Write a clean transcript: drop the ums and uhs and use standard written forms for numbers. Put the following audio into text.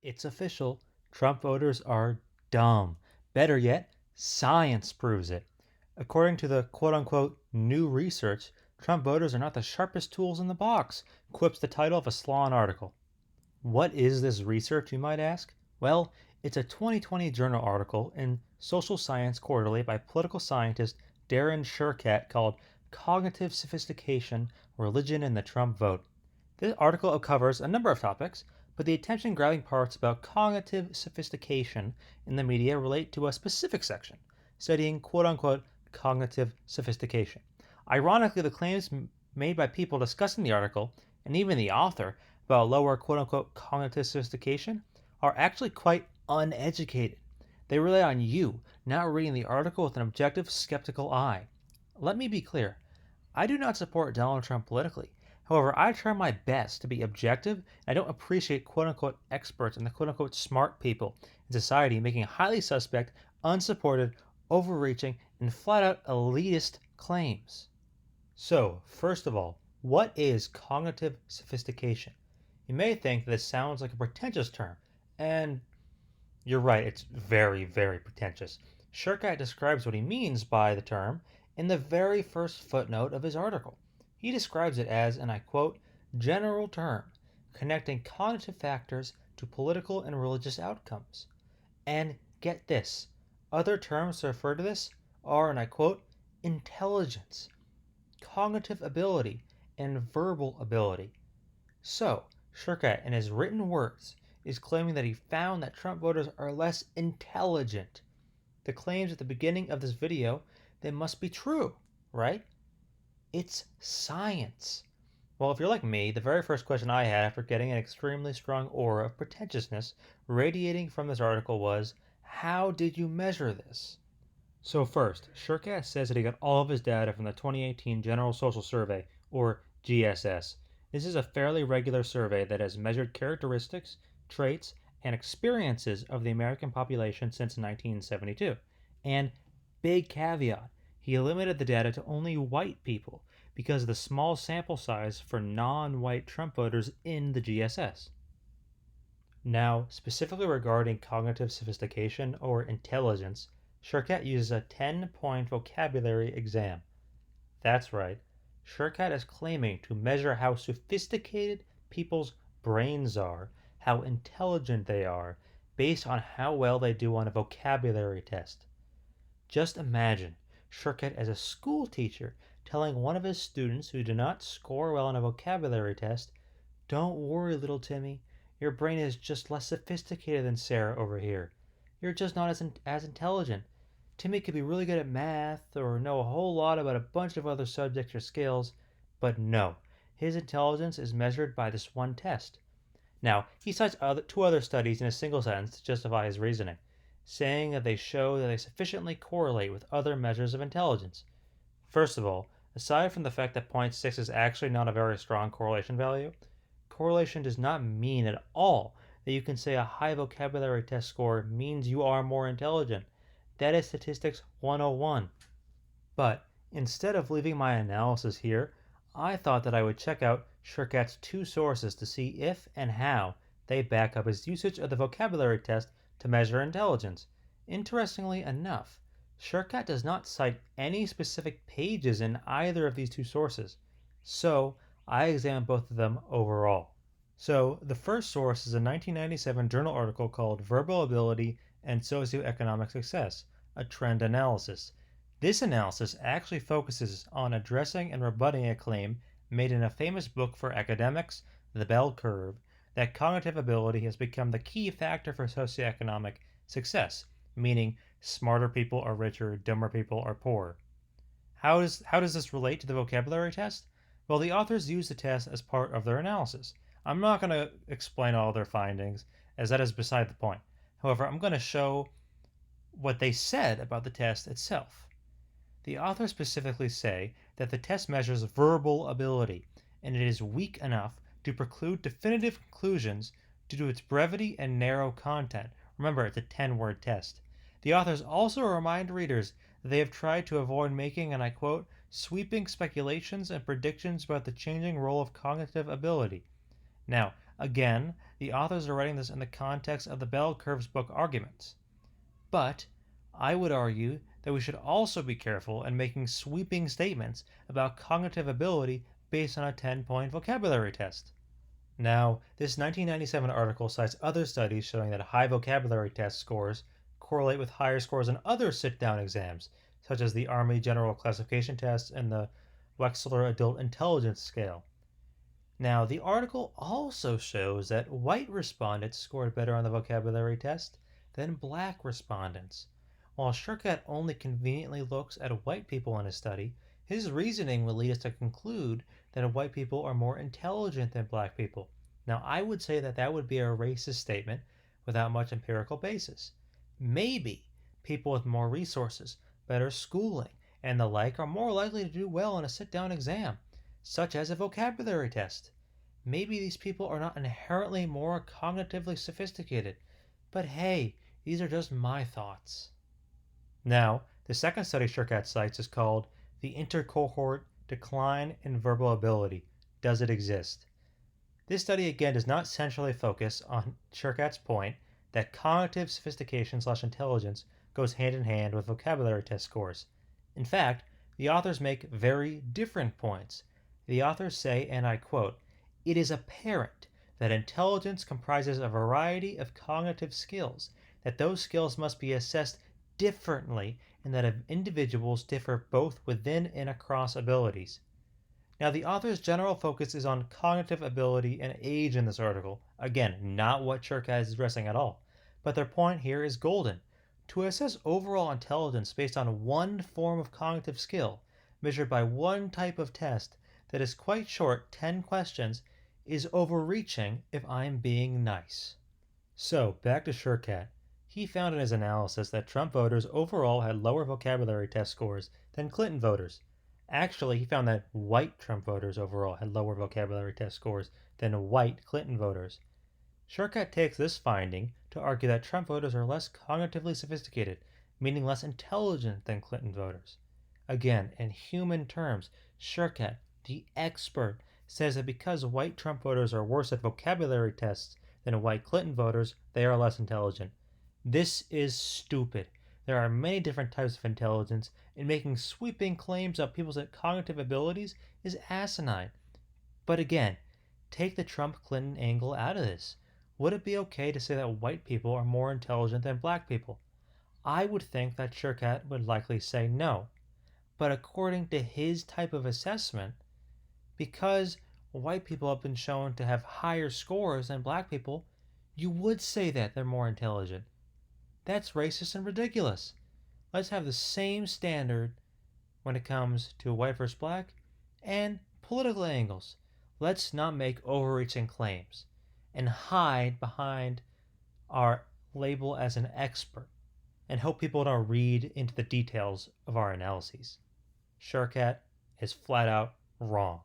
It's official. Trump voters are dumb. Better yet, science proves it. According to the quote unquote new research, Trump voters are not the sharpest tools in the box, quips the title of a Salon article. What is this research, you might ask? Well, it's a 2020 journal article in Social Science Quarterly by political scientist Darren Shurkat called Cognitive Sophistication, Religion, and the Trump Vote. This article covers a number of topics, but the attention grabbing parts about cognitive sophistication in the media relate to a specific section, studying quote unquote cognitive sophistication. Ironically, the claims made by people discussing the article, and even the author, about lower quote unquote cognitive sophistication are actually quite uneducated. They rely on you not reading the article with an objective, skeptical eye. Let me be clear. I do not support Donald Trump politically. However, I try my best to be objective, and I don't appreciate quote unquote experts and the quote unquote smart people in society making highly suspect, unsupported, overreaching, and flat out elitist claims. So, first of all, what is cognitive sophistication? You may think that this sounds like a pretentious term, and you're right, it's very, very pretentious. Shurkat describes what he means by the term in the very first footnote of his article. He describes it as, and I quote, general term connecting cognitive factors to political and religious outcomes. And get this, other terms to refer to this are, and I quote, intelligence, cognitive ability, and verbal ability. So, Shurkat, in his written words, is claiming that he found that Trump voters are less intelligent. The claims at the beginning of this video, they must be true, right? It's science. Well, if you're like me, the very first question I had after getting an extremely strong aura of pretentiousness radiating from this article was, how did you measure this? So first, Shurkat says that he got all of his data from the 2018 General Social Survey, or GSS. This is a fairly regular survey that has measured characteristics, traits, and experiences of the American population since 1972. And big caveat, he limited the data to only white people because of the small sample size for non-white Trump voters in the GSS. Now, specifically regarding cognitive sophistication or intelligence, Shurkat uses a 10-point vocabulary exam. That's right, Shurkat is claiming to measure how sophisticated people's brains are, how intelligent they are, based on how well they do on a vocabulary test. Just imagine Shurkat as a school teacher telling one of his students who did not score well on a vocabulary test, don't worry, little Timmy, your brain is just less sophisticated than Sarah over here. You're just not as intelligent. Timmy could be really good at math or know a whole lot about a bunch of other subjects or skills, but no, his intelligence is measured by this one test. Now, he cites two other studies in a single sentence to justify his reasoning, saying that they show that they sufficiently correlate with other measures of intelligence. First of all, aside from the fact that point 0.6 is actually not a very strong correlation value, correlation does not mean at all that you can say a high vocabulary test score means you are more intelligent. That is Statistics 101. But instead of leaving my analysis here, I thought that I would check out Shurkat's two sources to see if and how they back up his usage of the vocabulary test to measure intelligence. Interestingly enough, Shurkat does not cite any specific pages in either of these two sources, so I examined both of them overall. So, the first source is a 1997 journal article called Verbal Ability and Socioeconomic Success, a Trend Analysis. This analysis actually focuses on addressing and rebutting a claim made in a famous book for academics, The Bell Curve, that cognitive ability has become the key factor for socioeconomic success, meaning smarter people are richer, dumber people are poorer. How does this relate to the vocabulary test? Well, the authors use the test as part of their analysis. I'm not going to explain all their findings, as that is beside the point. However, I'm going to show what they said about the test itself. The authors specifically say that the test measures verbal ability, and it is weak enough to preclude definitive conclusions due to its brevity and narrow content. Remember, it's a 10-word test. The authors also remind readers that they have tried to avoid making, and I quote, sweeping speculations and predictions about the changing role of cognitive ability. Now, again, the authors are writing this in the context of the bell curves book arguments. But I would argue that we should also be careful in making sweeping statements about cognitive ability based on a 10-point vocabulary test. Now, this 1997 article cites other studies showing that high vocabulary test scores correlate with higher scores on other sit down exams, such as the Army General Classification Test and the Wechsler Adult Intelligence Scale. Now, the article also shows that white respondents scored better on the vocabulary test than black respondents. While Shurkat only conveniently looks at white people in his study, his reasoning would lead us to conclude that white people are more intelligent than black people. Now, I would say that that would be a racist statement without much empirical basis. Maybe people with more resources, better schooling, and the like are more likely to do well in a sit down exam, such as a vocabulary test. Maybe these people are not inherently more cognitively sophisticated, but hey, these are just my thoughts. Now, the second study Shurkat cites is called the Intercohort Decline in Verbal Ability. Does it exist? This study again does not centrally focus on Shurkat's point that cognitive sophistication/intelligence goes hand in hand with vocabulary test scores. In fact, the authors make very different points. The authors say, and I quote, "It is apparent that intelligence comprises a variety of cognitive skills, that those skills must be assessed differently, and that individuals differ both within and across abilities." Now, the author's general focus is on cognitive ability and age in this article. Again, not what Shurkat is addressing at all. But their point here is golden. To assess overall intelligence based on one form of cognitive skill, measured by one type of test that is quite short, 10 questions, is overreaching if I'm being nice. So, back to Shurkat. He found in his analysis that Trump voters overall had lower vocabulary test scores than Clinton voters. Actually, he found that white Trump voters overall had lower vocabulary test scores than white Clinton voters. Shurkat takes this finding to argue that Trump voters are less cognitively sophisticated, meaning less intelligent than Clinton voters. Again, in human terms, Shurkat, the expert, says that because white Trump voters are worse at vocabulary tests than white Clinton voters, they are less intelligent. This is stupid. There are many different types of intelligence, and making sweeping claims about people's cognitive abilities is asinine. But again, take the Trump Clinton angle out of this. Would it be okay to say that white people are more intelligent than black people? I would think that Shurkat would likely say no. But according to his type of assessment, because white people have been shown to have higher scores than black people, you would say that they're more intelligent. That's racist and ridiculous. Let's have the same standard when it comes to white versus black and political angles. Let's not make overreaching claims and hide behind our label as an expert and hope people don't read into the details of our analyses. Shurkat is flat out wrong.